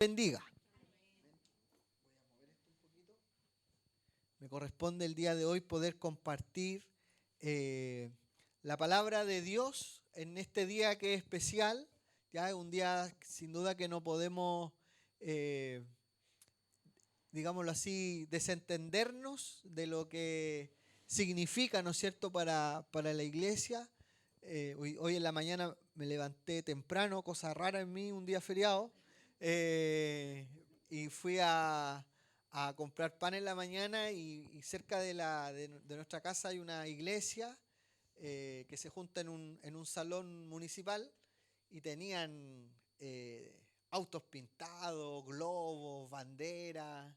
Bendiga. Voy a mover esto un poquito. Me corresponde el día de hoy poder compartir la palabra de Dios en este día que es especial. Ya es un día sin duda que no podemos, digámoslo así, desentendernos de lo que significa, ¿no es cierto?, para la iglesia. Hoy en la mañana me levanté temprano, cosa rara en mí, un día feriado. Y fui a comprar pan en la mañana y cerca de nuestra casa hay una iglesia que se junta en un salón municipal y tenían autos pintados, globos, banderas.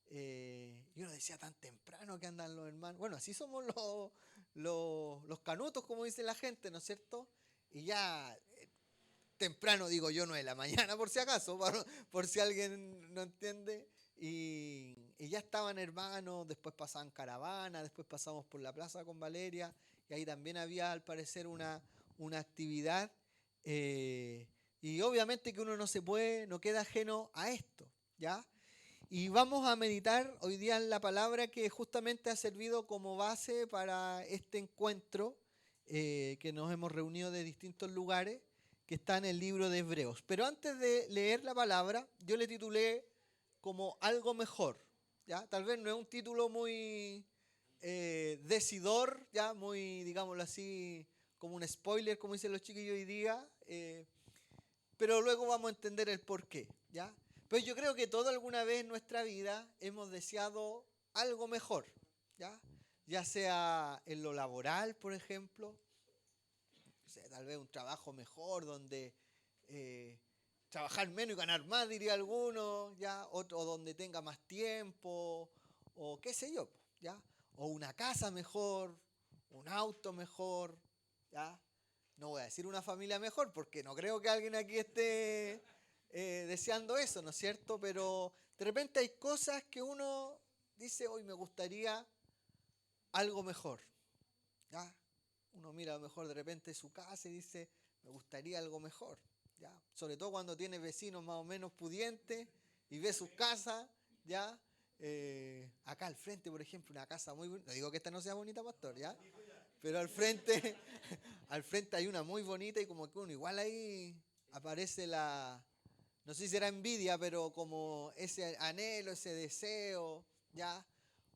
Y uno decía tan temprano que andan los hermanos. Bueno, así somos los canutos, como dice la gente, ¿no es cierto? Y ya temprano digo yo, no es la mañana por si acaso, por si alguien no entiende. Y ya estaban hermanos, después pasaban caravanas, después pasamos por la plaza con Valeria, y ahí también había al parecer una actividad. Y obviamente que uno no queda ajeno a esto, ¿ya? Y vamos a meditar hoy día en la palabra que justamente ha servido como base para este encuentro que nos hemos reunido de distintos lugares, que está en el libro de Hebreos. Pero antes de leer la palabra, yo le titulé como algo mejor, ¿ya? Tal vez no es un título muy decidor, ¿ya? Muy, digámoslo así, como un spoiler, como dicen los chiquillos hoy día, pero luego vamos a entender el porqué, ¿ya? Pero yo creo que todos alguna vez en nuestra vida hemos deseado algo mejor, ¿ya? Ya sea en lo laboral, por ejemplo, o sea, tal vez un trabajo mejor donde trabajar menos y ganar más, diría alguno, ¿ya? Otro donde tenga más tiempo, o qué sé yo, ¿ya? O una casa mejor, un auto mejor, ¿ya? No voy a decir una familia mejor porque no creo que alguien aquí esté deseando eso, ¿no es cierto? Pero de repente hay cosas que uno dice, hoy me gustaría algo mejor, ¿ya? Uno mira a lo mejor de repente su casa y dice, me gustaría algo mejor, ¿ya? Sobre todo cuando tiene vecinos más o menos pudientes y ve sus casas, ¿ya? Acá al frente, por ejemplo, una casa muy bonita, no digo que esta no sea bonita, pastor, ¿ya? Pero al frente, al frente hay una muy bonita y como que uno igual ahí aparece no sé si será envidia, pero como ese anhelo, ese deseo, ¿ya?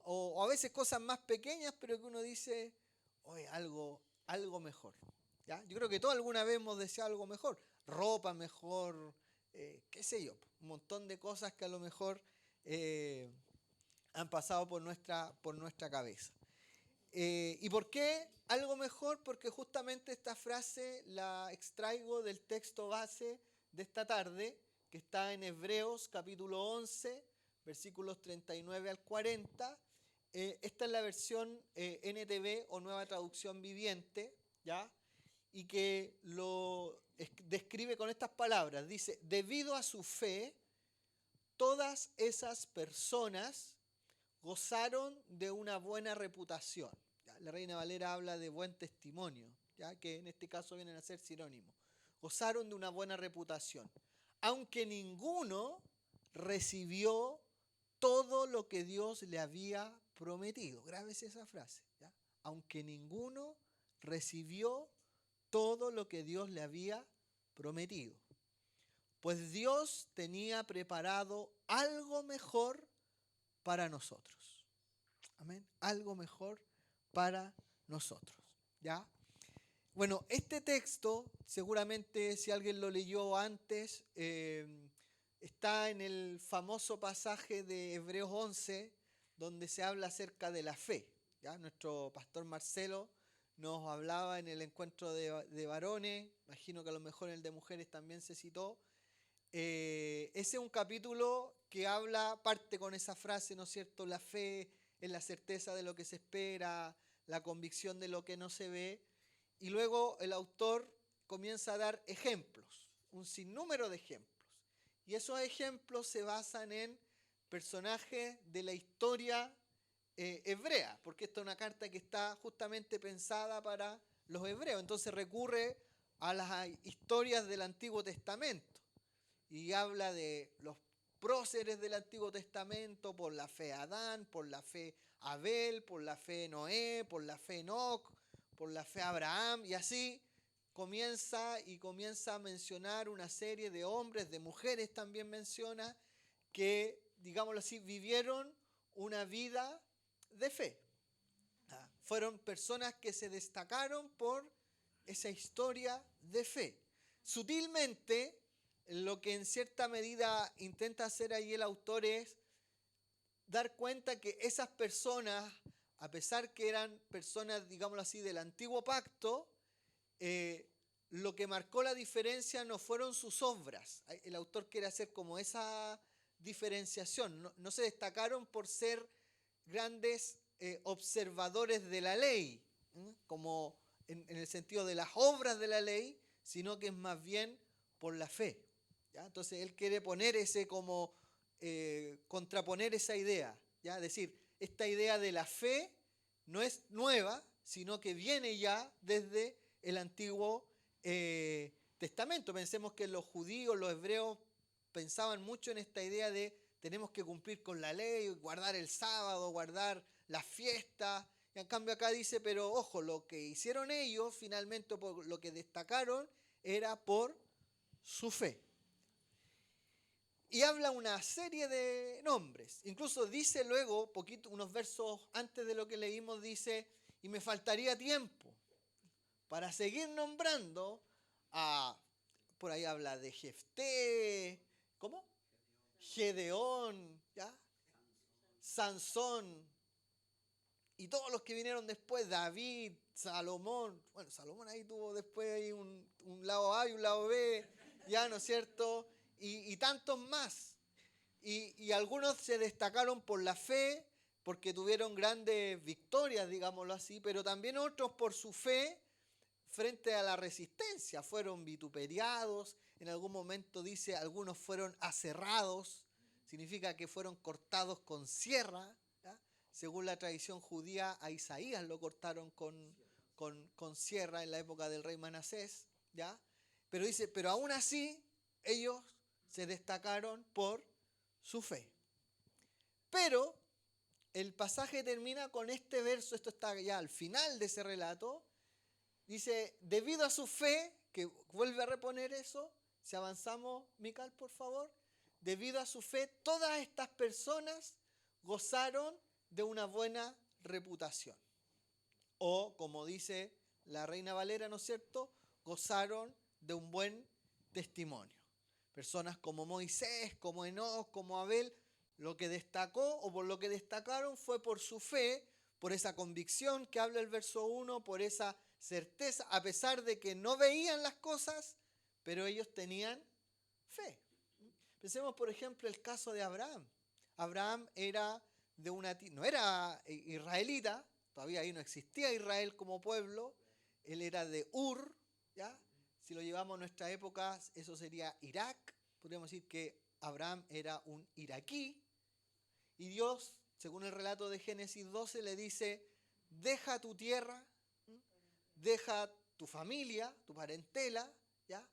O a veces cosas más pequeñas, pero que uno dice, oye, algo mejor, ¿ya? Yo creo que todos alguna vez hemos deseado algo mejor, ropa mejor, qué sé yo, un montón de cosas que a lo mejor han pasado por nuestra cabeza. ¿Y por qué algo mejor? Porque justamente esta frase la extraigo del texto base de esta tarde, que está en Hebreos capítulo 11, versículos 39 al 40. Esta es la versión NTV o Nueva Traducción Viviente, ¿ya? Y que lo describe con estas palabras. Dice, debido a su fe, todas esas personas gozaron de una buena reputación. ¿Ya? La Reina Valera habla de buen testimonio, ¿ya? Que en este caso vienen a ser sinónimos. Gozaron de una buena reputación, aunque ninguno recibió todo lo que Dios le había prometido. Grábese esa frase, ¿ya? Aunque ninguno recibió todo lo que Dios le había prometido. Pues Dios tenía preparado algo mejor para nosotros. Amén. Algo mejor para nosotros. ¿Ya? Bueno, este texto, seguramente si alguien lo leyó antes, está en el famoso pasaje de Hebreos 11, donde se habla acerca de la fe. ¿Ya? Nuestro pastor Marcelo nos hablaba en el encuentro de varones, imagino que a lo mejor en el de mujeres también se citó. Ese es un capítulo que parte con esa frase, ¿no es cierto? La fe es la certeza de lo que se espera, la convicción de lo que no se ve. Y luego el autor comienza a dar ejemplos, un sinnúmero de ejemplos. Y esos ejemplos se basan en personajes de la historia hebrea, porque esta es una carta que está justamente pensada para los hebreos. Entonces recurre a las historias del Antiguo Testamento. y habla de los próceres del Antiguo Testamento, por la fe Adán, por la fe Abel, por la fe Noé, por la fe Enoc, por la fe Abraham, y así comienza a mencionar una serie de hombres, de mujeres también menciona, que, digámoslo así, vivieron una vida de fe. Fueron personas que se destacaron por esa historia de fe. Sutilmente, lo que en cierta medida intenta hacer ahí el autor es dar cuenta que esas personas, a pesar que eran personas, digámoslo así, del antiguo pacto, lo que marcó la diferencia no fueron sus obras. El autor quiere hacer como esa diferenciación. No se destacaron por ser grandes observadores de la ley, como en el sentido de las obras de la ley, sino que es más bien por la fe. ¿Ya? Entonces él quiere poner ese como contraponer esa idea, ¿ya? Es decir, esta idea de la fe no es nueva, sino que viene ya desde el Antiguo Testamento. Pensemos que los judíos, los hebreos, pensaban mucho en esta idea de tenemos que cumplir con la ley, guardar el sábado, guardar las fiestas. Y en cambio acá dice, pero ojo, lo que hicieron ellos, finalmente por lo que destacaron, era por su fe. Y habla una serie de nombres. Incluso dice luego, unos versos antes de lo que leímos, dice, y me faltaría tiempo para seguir nombrando a, por ahí habla de Jefté, ¿cómo? Gedeón, ¿ya? Sansón, y todos los que vinieron después, David, Salomón. Bueno, Salomón ahí tuvo después ahí un lado A y un lado B, ¿ya? ¿No es cierto? Y tantos más. Y algunos se destacaron por la fe, porque tuvieron grandes victorias, digámoslo así, pero también otros por su fe frente a la resistencia. Fueron vituperiados, en algún momento dice, algunos fueron aserrados, significa que fueron cortados con sierra, ¿ya? Según la tradición judía, a Isaías lo cortaron con sierra en la época del rey Manasés, ¿ya? Pero dice, pero aún así ellos se destacaron por su fe. Pero el pasaje termina con este verso, esto está ya al final de ese relato, dice, debido a su fe, que vuelve a reponer eso, si avanzamos, Mical, por favor, debido a su fe, todas estas personas gozaron de una buena reputación. O, como dice la Reina Valera, ¿no es cierto?, gozaron de un buen testimonio. Personas como Moisés, como Enoc, como Abel, lo que destacó o por lo que destacaron fue por su fe, por esa convicción que habla el verso 1, por esa certeza, a pesar de que no veían las cosas, pero ellos tenían fe. Pensemos, por ejemplo, el caso de Abraham. Abraham era no era israelita, todavía ahí no existía Israel como pueblo, él era de Ur, ¿ya? Si lo llevamos a nuestra época, eso sería Irak. Podríamos decir que Abraham era un iraquí. Y Dios, según el relato de Génesis 12, le dice, deja tu tierra, deja tu familia, tu parentela, ¿ya?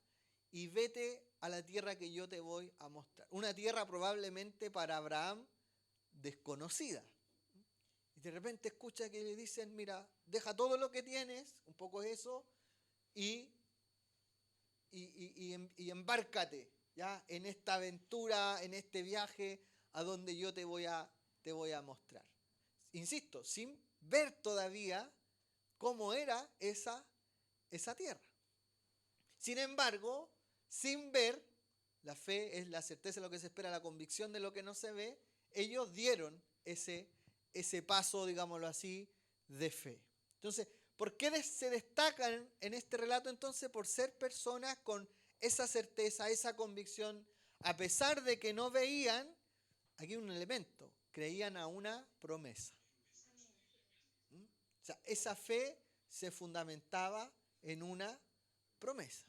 Y vete a la tierra que yo te voy a mostrar. Una tierra probablemente para Abraham desconocida. Y de repente escucha que le dicen, mira, deja todo lo que tienes, un poco eso, y embárcate, ¿ya? En esta aventura, en este viaje a donde yo te voy a mostrar. Insisto, sin ver todavía cómo era esa tierra. Sin embargo, sin ver, la fe es la certeza de lo que se espera, la convicción de lo que no se ve, ellos dieron ese paso, digámoslo así, de fe. Entonces, ¿por qué se destacan en este relato entonces? Por ser personas con esa certeza, esa convicción, a pesar de que no veían, aquí hay un elemento, creían a una promesa. O sea, esa fe se fundamentaba en una promesa.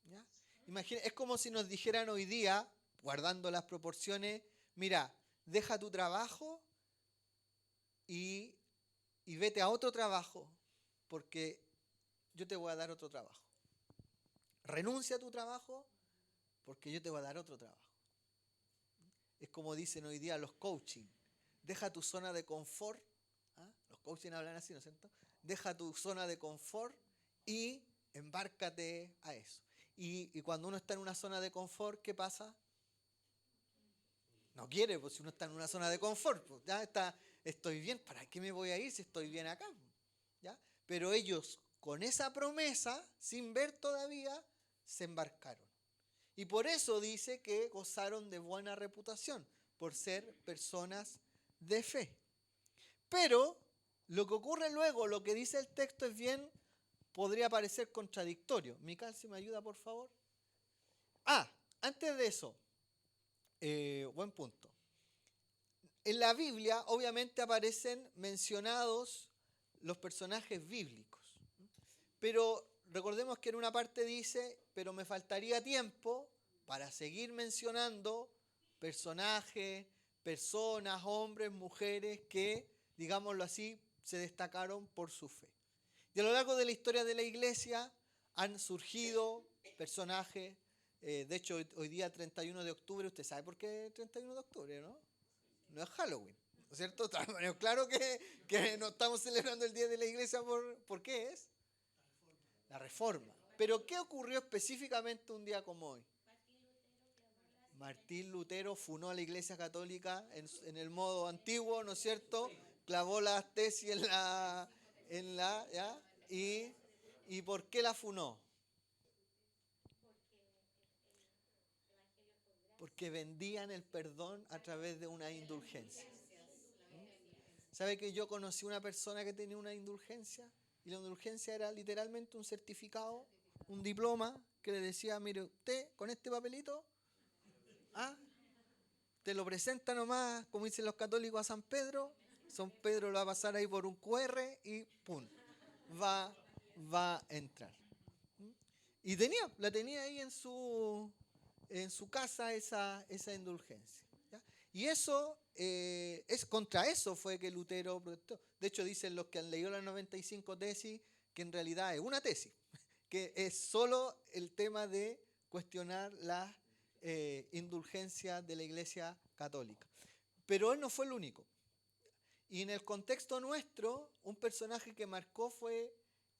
¿Ya? Imagina, es como si nos dijeran hoy día, guardando las proporciones, mira, deja tu trabajo y vete a otro trabajo, porque yo te voy a dar otro trabajo. Renuncia a tu trabajo porque yo te voy a dar otro trabajo. Es como dicen hoy día los coaching. Deja tu zona de confort. ¿Ah? Los coaching hablan así, ¿no es cierto? Deja tu zona de confort y embárcate a eso. Y cuando uno está en una zona de confort, ¿qué pasa? No quiere, pues si uno está en una zona de confort, pues ya está, estoy bien, ¿para qué me voy a ir si estoy bien acá? ¿Ya? Pero ellos, con esa promesa, sin ver todavía, se embarcaron. Y por eso dice que gozaron de buena reputación, por ser personas de fe. Pero lo que ocurre luego, lo que dice el texto es bien, podría parecer contradictorio. Mical, si me ayuda, por favor. Antes de eso, buen punto. En la Biblia, obviamente, aparecen mencionados los personajes bíblicos. Pero recordemos que en una parte dice, pero me faltaría tiempo para seguir mencionando personajes, personas, hombres, mujeres que, digámoslo así, se destacaron por su fe. Y a lo largo de la historia de la iglesia han surgido personajes. De hecho, hoy día 31 de octubre, usted sabe por qué 31 de octubre, ¿no? No es Halloween, ¿no es cierto? Claro que no estamos celebrando el Día de la Iglesia ¿por qué es? La Reforma. Pero ¿qué ocurrió específicamente un día como hoy? Martín Lutero funó a la Iglesia Católica en el modo antiguo, ¿no es cierto? Clavó las tesis ¿ya? ¿Y por qué la funó? Porque vendían el perdón a través de una indulgencia. ¿Sabe que yo conocí una persona que tenía una indulgencia? Y la indulgencia era literalmente un certificado, un diploma que le decía, mire, usted con este papelito, te lo presenta nomás, como dicen los católicos, a San Pedro. San Pedro lo va a pasar ahí por un QR y ¡pum! Va a entrar. Y la tenía ahí en su casa esa indulgencia. ¿Ya? Y eso, es contra eso fue que Lutero protestó. De hecho, dicen los que han leído las 95 tesis que en realidad es una tesis, que es solo el tema de cuestionar las indulgencias de la Iglesia Católica. Pero él no fue el único. Y en el contexto nuestro, un personaje que marcó fue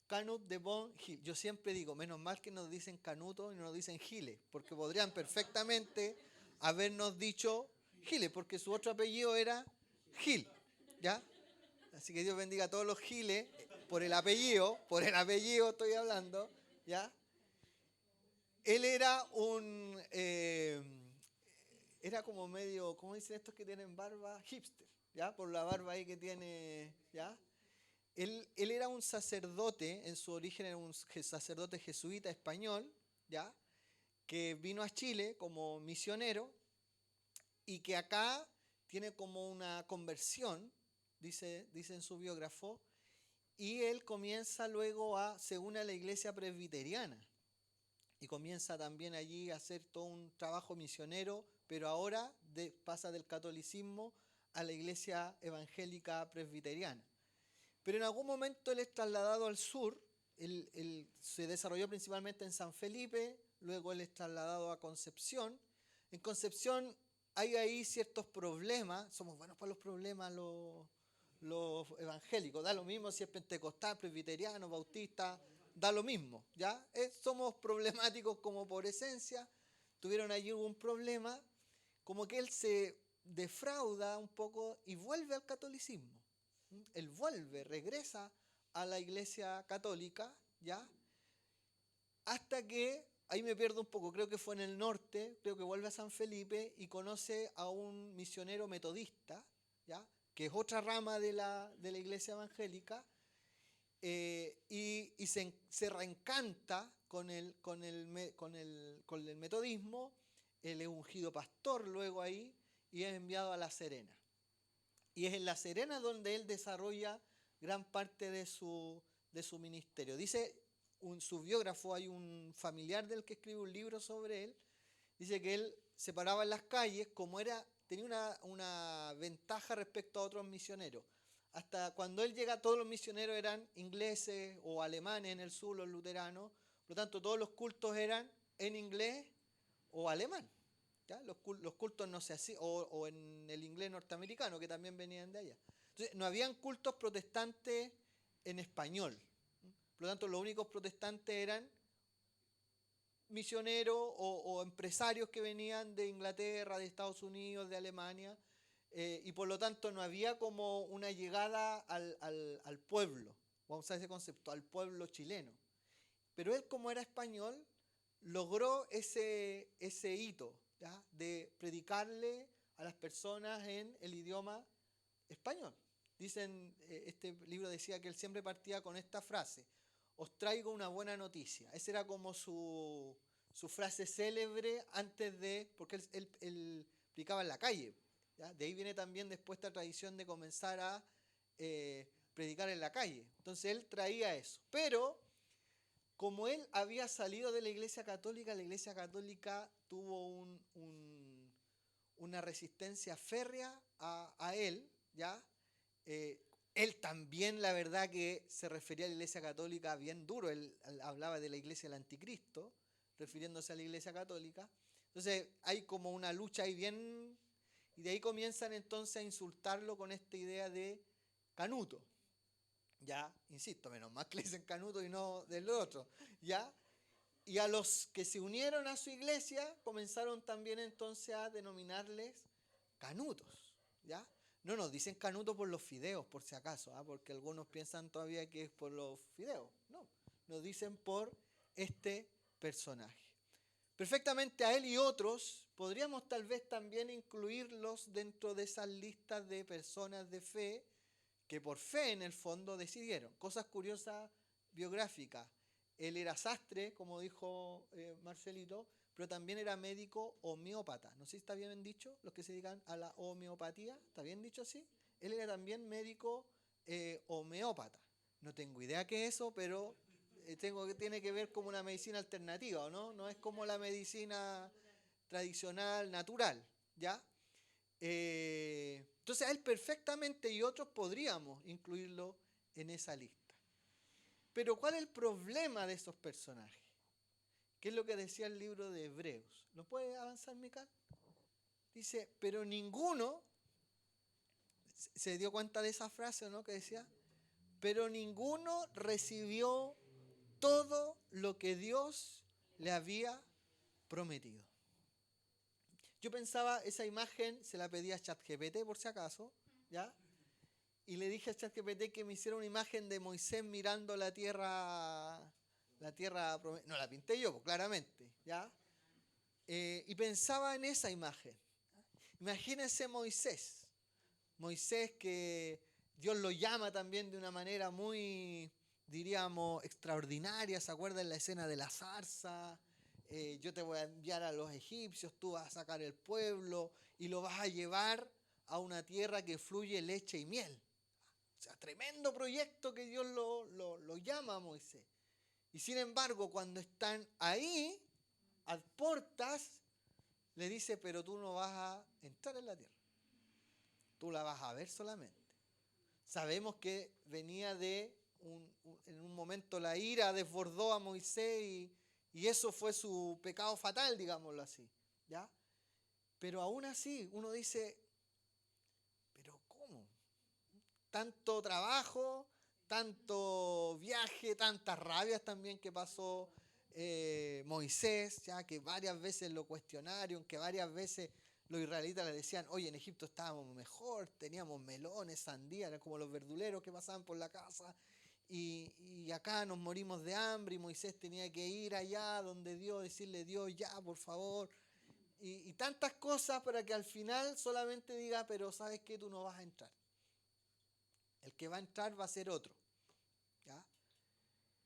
Canut de Bon Gil. Yo siempre digo, menos mal que nos dicen Canuto y no nos dicen Giles, porque podrían perfectamente habernos dicho Giles, porque su otro apellido era Gil, ¿ya? Así que Dios bendiga a todos los Giles, por el apellido estoy hablando, ¿ya? Él era era como medio, ¿cómo dicen estos que tienen barba? Hipster, ¿ya? Por la barba ahí que tiene, ¿ya? Él era un sacerdote, en su origen era un sacerdote jesuita español, ¿ya? Que vino a Chile como misionero y que acá tiene como una conversión, dice en su biógrafo, y él comienza luego se une a la iglesia presbiteriana y comienza también allí a hacer todo un trabajo misionero, pero ahora pasa del catolicismo a la iglesia evangélica presbiteriana. Pero en algún momento él es trasladado al sur, él se desarrolló principalmente en San Felipe, luego él es trasladado a Concepción. En Concepción hay ahí ciertos problemas, somos buenos para los problemas los evangélicos, da lo mismo si es pentecostal, presbiteriano, bautista, da lo mismo, ¿ya? Somos problemáticos como por esencia, tuvieron allí un problema, como que él se defrauda un poco y vuelve al catolicismo. Él regresa a la iglesia católica, ¿ya? Hasta que, ahí me pierdo un poco, creo que fue en el norte, creo que vuelve a San Felipe y conoce a un misionero metodista, ¿ya? Que es otra rama de la iglesia evangélica, y se reencanta con el metodismo. Él es ungido pastor luego ahí y es enviado a La Serena. Y es en La Serena donde él desarrolla gran parte de su ministerio. Dice su biógrafo, hay un familiar del que escribe un libro sobre él, dice que él se paraba en las calles, tenía una ventaja respecto a otros misioneros. Hasta cuando él llega, todos los misioneros eran ingleses o alemanes en el sur, los luteranos, por lo tanto todos los cultos eran en inglés o alemán. ¿Ya? Los cultos no se hacían, o en el inglés norteamericano, que también venían de allá. Entonces, no habían cultos protestantes en español. Por lo tanto, los únicos protestantes eran misioneros o empresarios que venían de Inglaterra, de Estados Unidos, de Alemania, y por lo tanto no había como una llegada al pueblo, vamos a usar ese concepto, al pueblo chileno. Pero él, como era español, logró ese hito, ¿ya? De predicarle a las personas en el idioma español. Dicen, este libro decía que él siempre partía con esta frase: os traigo una buena noticia. Esa era como su frase célebre antes de, porque él predicaba en la calle, ¿ya? De ahí viene también después esta tradición de comenzar a predicar en la calle. Entonces él traía eso. Pero como él había salido de la Iglesia Católica tuvo una resistencia férrea a él, ¿ya? Él también, la verdad, que se refería a la Iglesia Católica bien duro. Él hablaba de la Iglesia del Anticristo, refiriéndose a la Iglesia Católica. Entonces hay como una lucha ahí bien... Y de ahí comienzan entonces a insultarlo con esta idea de Canuto. Ya, insisto, menos mal que le dicen Canuto y no del otro. Ya. Y a los que se unieron a su iglesia comenzaron también entonces a denominarles canutos. ¿Ya? No nos dicen canuto por los fideos, por si acaso, porque algunos piensan todavía que es por los fideos. No, nos dicen por este personaje. Perfectamente a él y otros podríamos tal vez también incluirlos dentro de esas listas de personas de fe que por fe en el fondo decidieron. Cosas curiosas biográficas. Él era sastre, como dijo Marcelito, pero también era médico homeópata. No sé si está bien dicho, los que se dedican a la homeopatía, ¿está bien dicho así? Él era también médico homeópata. No tengo idea qué es eso, pero tiene que ver como una medicina alternativa, ¿no? No es como la medicina tradicional, natural, ¿ya? Entonces a él perfectamente y otros podríamos incluirlo en esa lista. Pero ¿cuál es el problema de esos personajes? ¿Qué es lo que decía el libro de Hebreos? ¿Lo puede avanzar, Mical? Dice, pero ninguno, ¿se dio cuenta de esa frase, no? Que decía, pero ninguno recibió todo lo que Dios le había prometido. Yo pensaba, esa imagen se la pedí a ChatGPT por si acaso, ¿ya? Y le dije a ChatGPT que me hiciera una imagen de Moisés mirando la tierra prometida. No la pinté yo, pues, claramente, ¿ya? Y pensaba en esa imagen. Imagínense Moisés que Dios lo llama también de una manera muy, diríamos, extraordinaria. ¿Se acuerdan la escena de la zarza? Yo te voy a enviar a los egipcios, tú vas a sacar el pueblo y lo vas a llevar a una tierra que fluye leche y miel. O sea, tremendo proyecto que Dios lo llama a Moisés. Y sin embargo, cuando están ahí, a puertas, le dice, pero tú no vas a entrar en la tierra. Tú la vas a ver solamente. Sabemos que venía en un momento la ira desbordó a Moisés y eso fue su pecado fatal, digámoslo así, ¿ya? Pero aún así uno dice, ¿pero cómo? Tanto trabajo, tanto viaje, tantas rabias también que pasó Moisés, ya que varias veces lo cuestionaron, que varias veces los israelitas le decían, oye, en Egipto estábamos mejor, teníamos melones, sandías, eran como los verduleros que pasaban por la casa, y acá nos morimos de hambre, y Moisés tenía que ir allá donde Dios, decirle, Dios, ya, por favor, y tantas cosas para que al final solamente diga, pero ¿sabes qué? Tú no vas a entrar. El que va a entrar va a ser otro, ¿ya?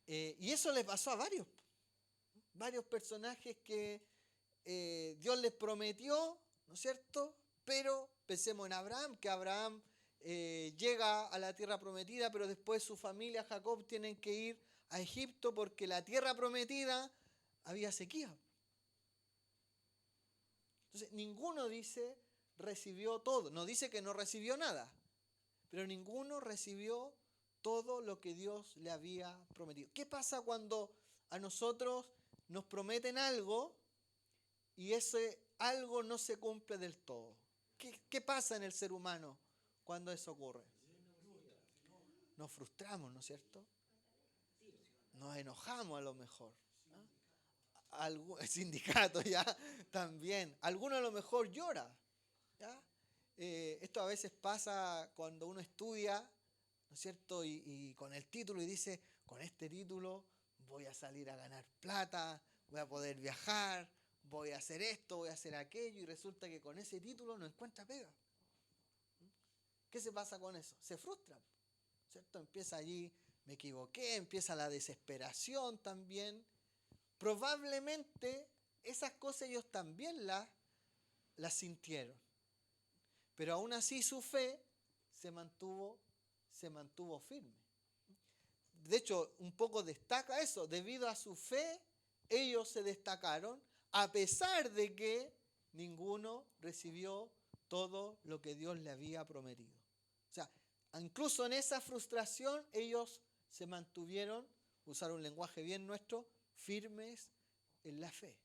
Y eso le pasó a varios personajes que Dios les prometió, ¿no es cierto? Pero pensemos en Abraham, que Abraham llega a la tierra prometida, pero después su familia, Jacob, tienen que ir a Egipto porque la tierra prometida había sequía. Entonces, ninguno dice recibió todo, no dice que no recibió nada, pero ninguno recibió todo lo que Dios le había prometido. ¿Qué pasa cuando a nosotros nos prometen algo y ese algo no se cumple del todo. ¿Qué pasa en el ser humano cuando eso ocurre? Nos frustramos, ¿no es cierto? Nos enojamos a lo mejor. El sindicato ya también. Alguno a lo mejor llora. ¿Ya? Esto a veces pasa cuando uno estudia, ¿no es cierto? Y con el título y dice, con este título voy a salir a ganar plata, voy a poder viajar, voy a hacer esto, voy a hacer aquello, y resulta que con ese título no encuentra pega. ¿Qué se pasa con eso? Se frustra, ¿cierto? Empieza allí, me equivoqué, empieza la desesperación también. Probablemente esas cosas ellos también las sintieron. Pero aún así su fe se mantuvo firme. De hecho, un poco destaca eso. Debido a su fe, ellos se destacaron, a pesar de que ninguno recibió todo lo que Dios le había prometido. O sea, incluso en esa frustración, ellos se mantuvieron, usar un lenguaje bien nuestro, firmes en la fe.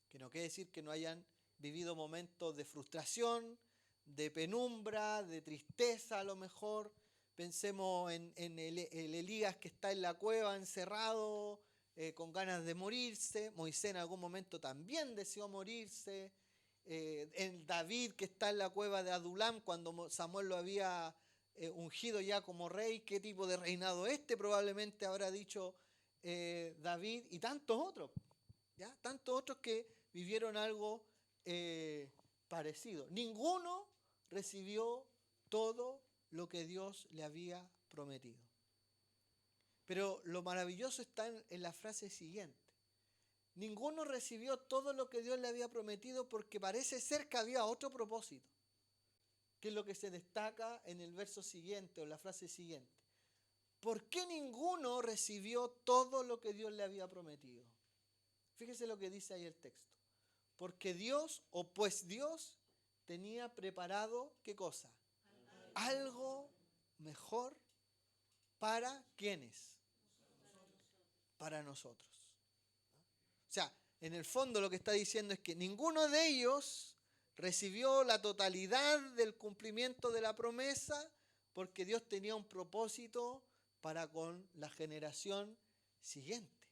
Que no quiere decir que no hayan vivido momentos de frustración, de penumbra, de tristeza a lo mejor. Pensemos en el Elías que está en la cueva encerrado, con ganas de morirse. Moisés en algún momento también deseó morirse. En David que está en la cueva de Adulam cuando Samuel lo había ungido ya como rey. ¿Qué tipo de reinado probablemente habrá dicho David? Y tantos otros. ¿Ya? Tantos otros que vivieron algo parecido. Ninguno recibió todo lo que Dios le había prometido. Pero lo maravilloso está en la frase siguiente. Ninguno recibió todo lo que Dios le había prometido porque parece ser que había otro propósito, que es lo que se destaca en el verso siguiente o en la frase siguiente. ¿Por qué ninguno recibió todo lo que Dios le había prometido? Fíjese lo que dice ahí el texto. Porque Dios, o pues Dios, tenía preparado, ¿qué cosa? Algo mejor para ¿quiénes? Para nosotros. O sea, en el fondo lo que está diciendo es que ninguno de ellos recibió la totalidad del cumplimiento de la promesa porque Dios tenía un propósito para con la generación siguiente.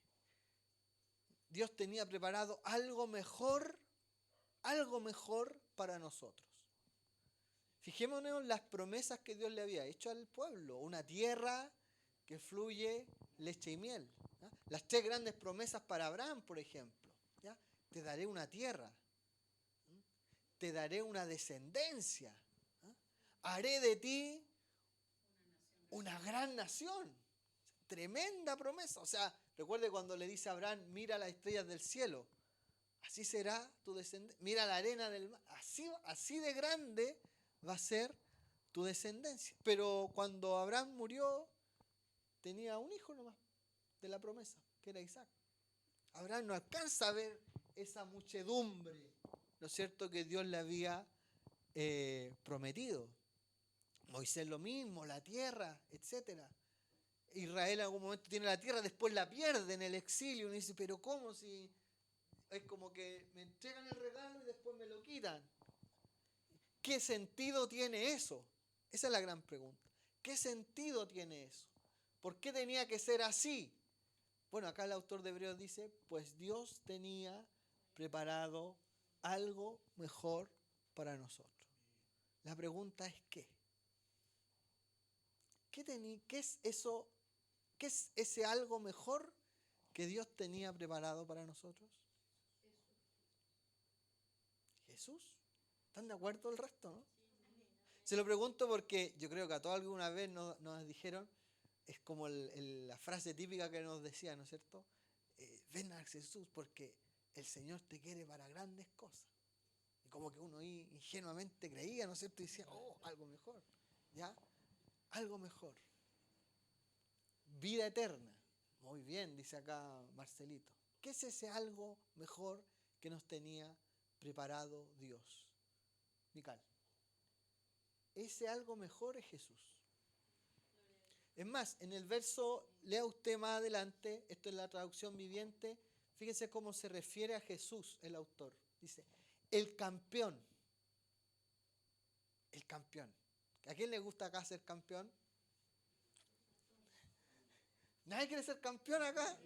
Dios tenía preparado algo mejor para nosotros. Fijémonos en las promesas que Dios le había hecho al pueblo. Una tierra que fluye leche y miel. ¿Ya? Las 3 grandes promesas para Abraham, por ejemplo. ¿Ya? Te daré una tierra. Te daré una descendencia. ¿Ya? Haré de ti una gran nación. Tremenda promesa. O sea, recuerde cuando le dice a Abraham, mira las estrellas del cielo. Así será tu descendencia. Mira la arena del mar. Así de grande va a ser tu descendencia. Pero cuando Abraham murió, tenía un hijo nomás de la promesa, que era Isaac. Abraham no alcanza a ver esa muchedumbre, ¿no es cierto?, que Dios le había prometido. Moisés lo mismo, la tierra, etc. Israel en algún momento tiene la tierra, después la pierde en el exilio. Uno dice, pero ¿cómo si...? Es como que me entregan el regalo y después me lo quitan. ¿Qué sentido tiene eso? Esa es la gran pregunta. ¿Qué sentido tiene eso? ¿Por qué tenía que ser así? Bueno, acá el autor de Hebreos dice, pues Dios tenía preparado algo mejor para nosotros. La pregunta es ¿qué? ¿Qué es eso? ¿Qué es ese algo mejor que Dios tenía preparado para nosotros? Jesús. ¿Están de acuerdo el resto, no? Se lo pregunto porque yo creo que a todos alguna vez nos dijeron, es como la frase típica que nos decía, ¿no es cierto? Ven a Jesús porque el Señor te quiere para grandes cosas. Y como que uno ingenuamente creía, ¿no es cierto? Y decía, algo mejor, ¿ya? Algo mejor. Vida eterna. Muy bien, dice acá Marcelito. ¿Qué es ese algo mejor que nos tenía preparado Dios? Mical. Ese algo mejor es Jesús. Es más, en el verso, lea usted más adelante, esto es la traducción viviente, Fíjense cómo se refiere a Jesús el autor. Dice, el campeón. El campeón. ¿A quién le gusta acá ser campeón? ¿Nadie quiere ser campeón acá?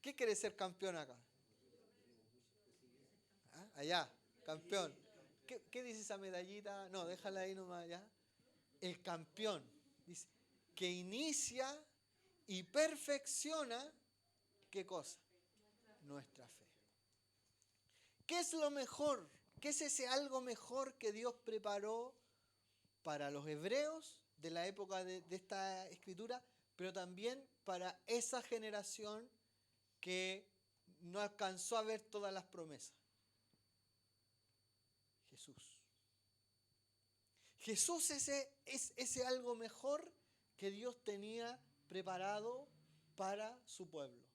¿Qué quiere ser campeón acá? ¿Ah? Allá, campeón. ¿Qué dice esa medallita? No, déjala ahí nomás allá. El campeón. Dice, que inicia y perfecciona, ¿qué cosa? Nuestra fe. ¿Qué es lo mejor? ¿Qué es ese algo mejor que Dios preparó para los hebreos de la época de esta escritura, pero también para esa generación que no alcanzó a ver todas las promesas? Jesús. Jesús es ese algo mejor que Dios tenía preparado para su pueblo.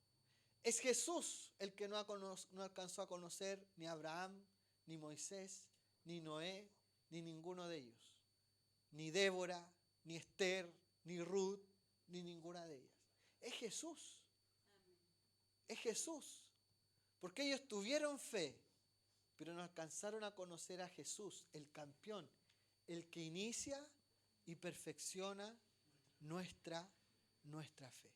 Es Jesús el que no alcanzó a conocer ni Abraham, ni Moisés, ni Noé, ni ninguno de ellos. Ni Débora, ni Esther, ni Ruth, ni ninguna de ellas. Es Jesús. Es Jesús. Porque ellos tuvieron fe, pero no alcanzaron a conocer a Jesús, el campeón, el que inicia y perfecciona nuestra fe.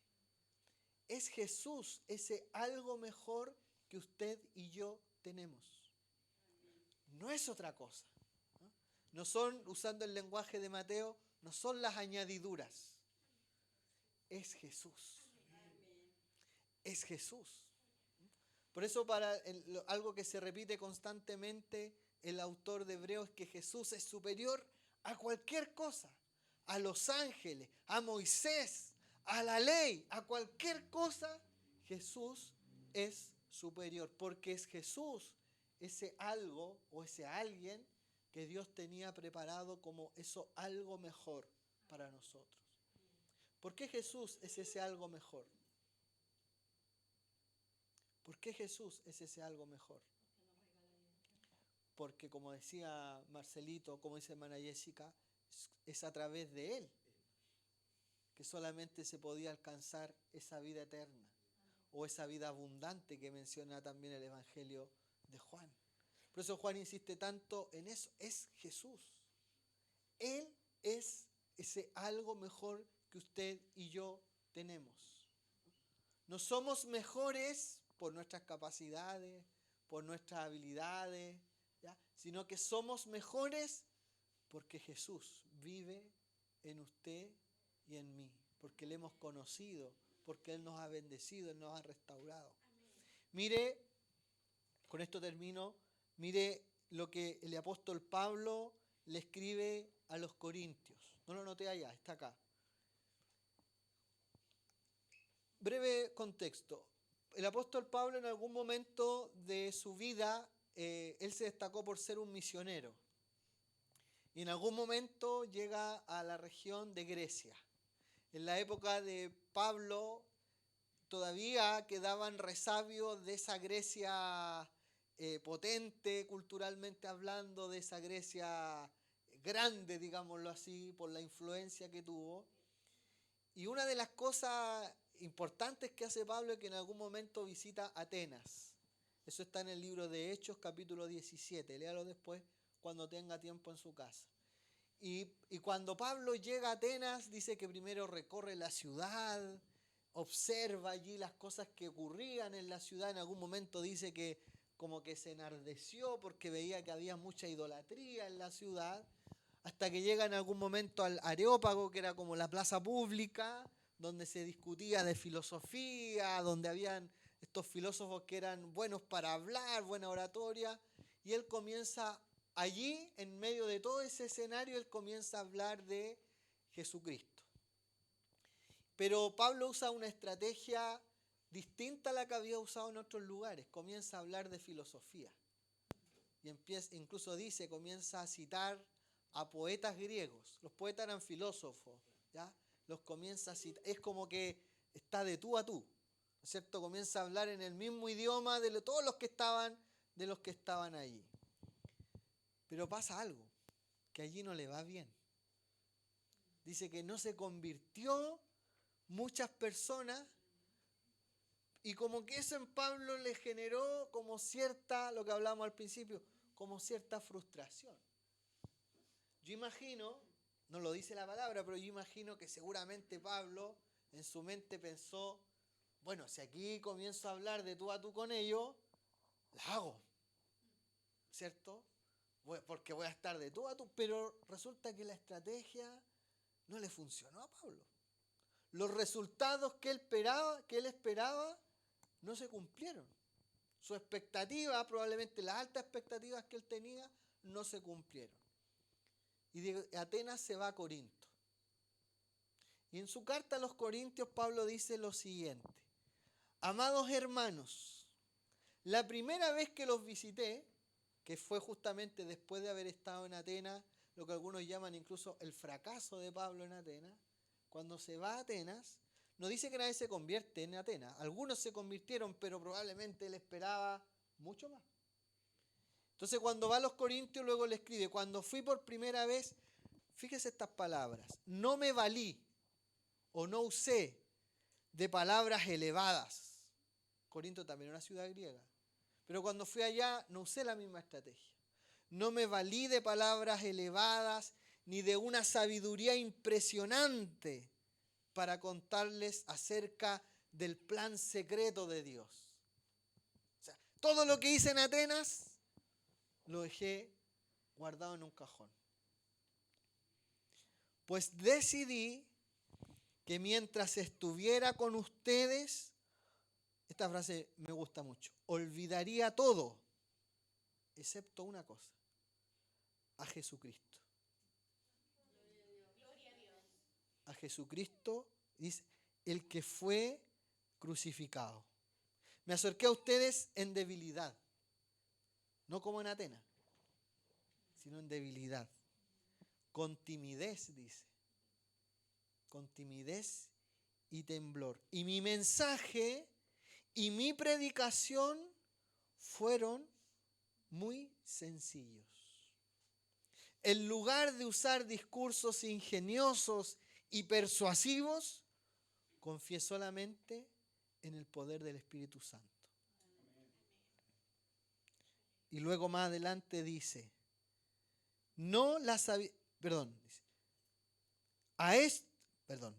Es Jesús ese algo mejor que usted y yo tenemos. No es otra cosa. No son, usando el lenguaje de Mateo, no son las añadiduras. Es Jesús. Es Jesús. Por eso algo que se repite constantemente el autor de Hebreos es que Jesús es superior a cualquier cosa. A los ángeles, a Moisés, a la ley, a cualquier cosa, Jesús es superior. Porque es Jesús ese algo o ese alguien que Dios tenía preparado como eso algo mejor para nosotros. ¿Por qué Jesús es ese algo mejor? ¿Por qué Jesús es ese algo mejor? Porque como decía Marcelito, como dice hermana Jessica, es a través de Él que solamente se podía alcanzar esa vida eterna o esa vida abundante que menciona también el Evangelio de Juan. Por eso Juan insiste tanto en eso. Es Jesús. Él es ese algo mejor que usted y yo tenemos. No somos mejores por nuestras capacidades, por nuestras habilidades, ¿ya? Sino que somos mejores porque Jesús vive en usted y en mí, porque le hemos conocido, porque Él nos ha bendecido, Él nos ha restaurado. Mire, con esto termino, mire lo que el apóstol Pablo le escribe a los Corintios. No lo noté allá, está acá. Breve contexto. El apóstol Pablo en algún momento de su vida, él se destacó por ser un misionero. Y en algún momento llega a la región de Grecia. En la época de Pablo todavía quedaban resabios de esa Grecia potente, culturalmente hablando, de esa Grecia grande, digámoslo así, por la influencia que tuvo. Y una de las cosas importantes que hace Pablo es que en algún momento visita Atenas. Eso está en el libro de Hechos, capítulo 17. Léalo después cuando tenga tiempo en su casa. Y cuando Pablo llega a Atenas, dice que primero recorre la ciudad, observa allí las cosas que ocurrían en la ciudad. En algún momento dice que como que se enardeció porque veía que había mucha idolatría en la ciudad, hasta que llega en algún momento al Areópago, que era como la plaza pública, donde se discutía de filosofía, donde habían estos filósofos que eran buenos para hablar, buena oratoria, y él comienza allí, en medio de todo ese escenario, él comienza a hablar de Jesucristo. Pero Pablo usa una estrategia distinta a la que había usado en otros lugares. Comienza a hablar de filosofía. Y incluso comienza a citar a poetas griegos. Los poetas eran filósofos, ¿ya? Los comienza a citar. Es como que está de tú a tú, ¿no es cierto? Comienza a hablar en el mismo idioma de todos los que estaban allí. Pero pasa algo, que allí no le va bien. Dice que no se convirtió muchas personas Y como que eso en Pablo le generó como cierta, lo que hablábamos al principio, como cierta frustración. Yo imagino, no lo dice la palabra, pero yo imagino que seguramente Pablo en su mente pensó, bueno, si aquí comienzo a hablar de tú a tú con ellos, la hago, ¿cierto? Porque voy a estar de tú a tú, pero resulta que la estrategia no le funcionó a Pablo. Los resultados que él esperaba no se cumplieron. Su expectativa, probablemente las altas expectativas que él tenía, no se cumplieron. Y de Atenas se va a Corinto. Y en su carta a los Corintios, Pablo dice lo siguiente: amados hermanos, la primera vez que los visité, que fue justamente después de haber estado en Atenas, lo que algunos llaman incluso el fracaso de Pablo en Atenas, cuando se va a Atenas, no dice que nadie se convierte en Atenas. Algunos se convirtieron, pero probablemente él esperaba mucho más. Entonces cuando va a los Corintios, luego le escribe: cuando fui por primera vez, fíjese estas palabras, no me valí o no usé de palabras elevadas. Corinto también era una ciudad griega. Pero cuando fui allá no usé la misma estrategia. No me valí de palabras elevadas ni de una sabiduría impresionante para contarles acerca del plan secreto de Dios. O sea, todo lo que hice en Atenas lo dejé guardado en un cajón. Pues decidí que mientras estuviera con ustedes, esta frase me gusta mucho, olvidaría todo, excepto una cosa: a Jesucristo. A Jesucristo, dice, el que fue crucificado. Me acerqué a ustedes en debilidad, no como en Atenas, sino en debilidad, con timidez, dice, con timidez y temblor. Y mi mensaje y mi predicación fueron muy sencillos. En lugar de usar discursos ingeniosos y persuasivos, confié solamente en el poder del Espíritu Santo. Y luego más adelante dice, no la sabía,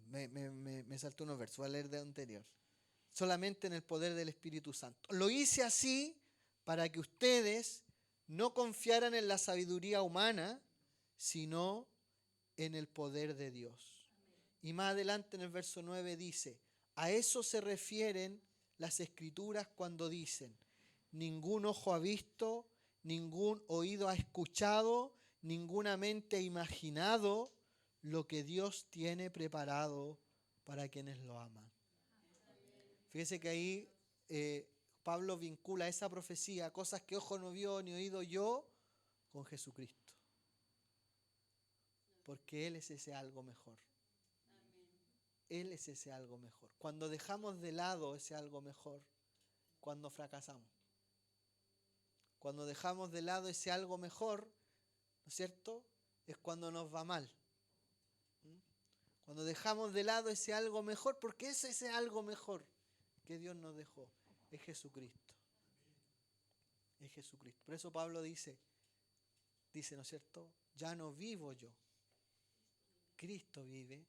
me saltó unos versos, voy a leer de anterior. Solamente en el poder del Espíritu Santo. Lo hice así para que ustedes no confiaran en la sabiduría humana, sino en el poder de Dios. Y más adelante en el verso 9 dice, a eso se refieren las Escrituras cuando dicen, ningún ojo ha visto, ningún oído ha escuchado, ninguna mente ha imaginado lo que Dios tiene preparado para quienes lo aman. Fíjese que ahí Pablo vincula esa profecía, cosas que ojo no vio ni oído yo, con Jesucristo. Porque Él es ese algo mejor. Él es ese algo mejor. Cuando dejamos de lado ese algo mejor, cuando fracasamos. Cuando dejamos de lado ese algo mejor, ¿no es cierto?, es cuando nos va mal. Cuando dejamos de lado ese algo mejor, porque es ese algo mejor que Dios nos dejó, es Jesucristo. Es Jesucristo. Por eso Pablo dice, ¿no es cierto?, ya no vivo yo, Cristo vive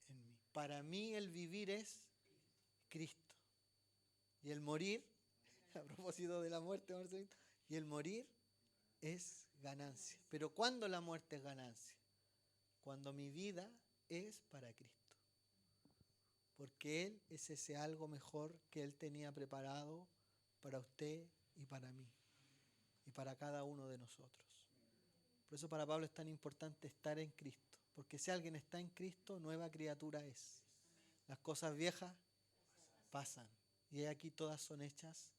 en mí. Para mí el vivir es Cristo. Y el morir, a propósito de la muerte, y el morir es ganancia. Pero ¿cuándo la muerte es ganancia? Cuando mi vida es para Cristo. Porque Él es ese algo mejor que Él tenía preparado para usted y para mí. Y para cada uno de nosotros. Por eso para Pablo es tan importante estar en Cristo. Porque si alguien está en Cristo, nueva criatura es. Las cosas viejas pasan. Y aquí todas son hechas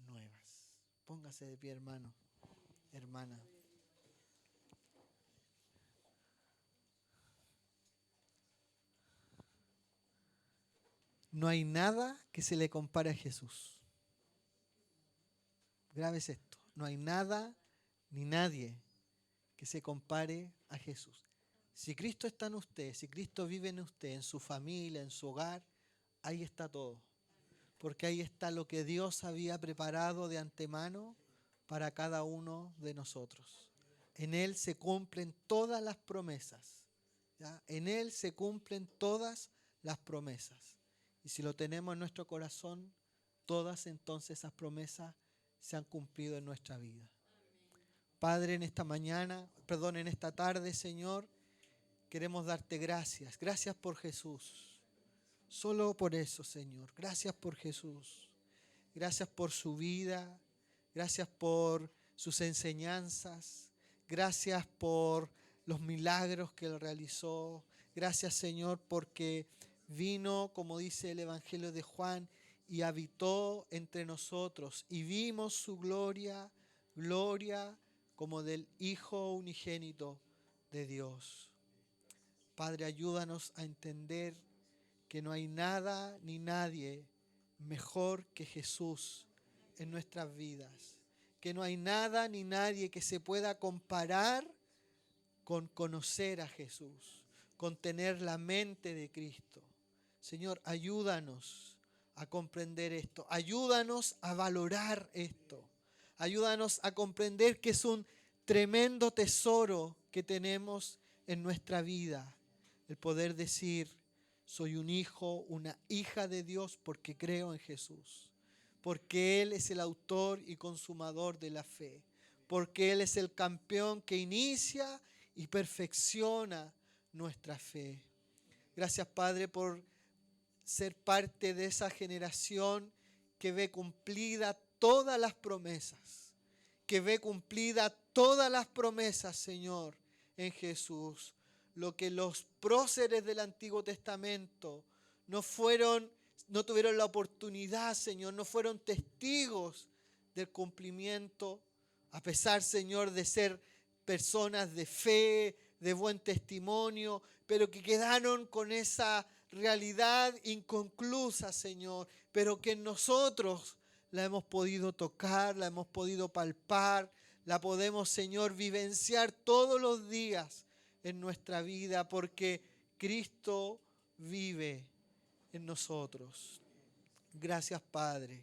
nuevas. Póngase de pie, hermano, hermana. No hay nada que se le compare a Jesús. Grave es esto. No hay nada ni nadie que se compare a Jesús. Si Cristo está en usted, si Cristo vive en usted, en su familia, en su hogar, ahí está todo. porque ahí está lo que Dios había preparado de antemano para cada uno de nosotros. En Él se cumplen todas las promesas, ¿ya? En Él se cumplen todas las promesas. Y si lo tenemos en nuestro corazón, todas entonces esas promesas se han cumplido en nuestra vida. Padre, en esta tarde, Señor, queremos darte gracias. Gracias por Jesús. Solo por eso, Señor. Gracias por Jesús. Gracias por su vida. Gracias por sus enseñanzas. Gracias por los milagros que Él realizó. Gracias, Señor, porque vino, como dice el Evangelio de Juan, y habitó entre nosotros. Y vimos su gloria, gloria como del Hijo unigénito de Dios. Padre, ayúdanos a entender que no hay nada ni nadie mejor que Jesús en nuestras vidas. Que no hay nada ni nadie que se pueda comparar con conocer a Jesús, con tener la mente de Cristo. Señor, ayúdanos a comprender esto. Ayúdanos a valorar esto. Ayúdanos a comprender que es un tremendo tesoro que tenemos en nuestra vida. El poder decir: soy un hijo, una hija de Dios porque creo en Jesús. Porque Él es el autor y consumador de la fe. Porque Él es el campeón que inicia y perfecciona nuestra fe. Gracias, Padre, por ser parte de esa generación que ve cumplida todas las promesas. Que ve cumplida todas las promesas, Señor, en Jesús. Lo que los próceres del Antiguo Testamento no tuvieron la oportunidad, Señor, no fueron testigos del cumplimiento, a pesar, Señor, de ser personas de fe, de buen testimonio, pero que quedaron con esa realidad inconclusa, Señor, pero que nosotros la hemos podido tocar, la hemos podido palpar, la podemos, Señor, vivenciar todos los días en nuestra vida, porque Cristo vive en nosotros. Gracias, Padre.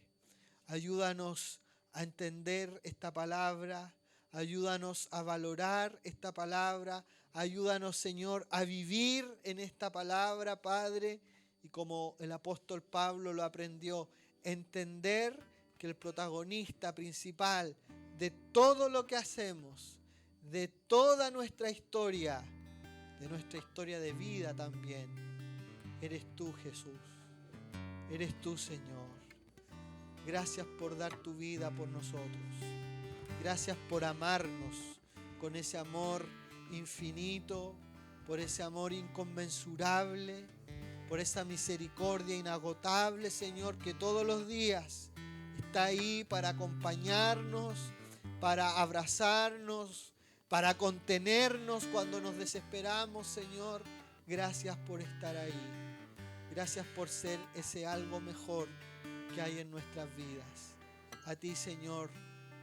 Ayúdanos a entender esta palabra. Ayúdanos a valorar esta palabra. Ayúdanos, Señor, a vivir en esta palabra, Padre. Y como el apóstol Pablo lo aprendió, entender que el protagonista principal de todo lo que hacemos, de toda nuestra historia, de nuestra historia de vida también, eres tú, Jesús. Eres tú, Señor. Gracias por dar tu vida por nosotros. Gracias por amarnos con ese amor infinito, por ese amor inconmensurable, por esa misericordia inagotable, Señor, que todos los días está ahí para acompañarnos, para abrazarnos, para contenernos cuando nos desesperamos, Señor. Gracias por estar ahí. Gracias por ser ese algo mejor que hay en nuestras vidas. A ti, Señor,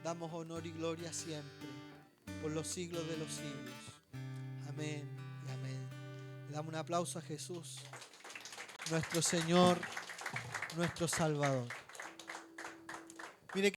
damos honor y gloria siempre, por los siglos de los siglos. Amén y amén. Le damos un aplauso a Jesús, nuestro Señor, nuestro Salvador.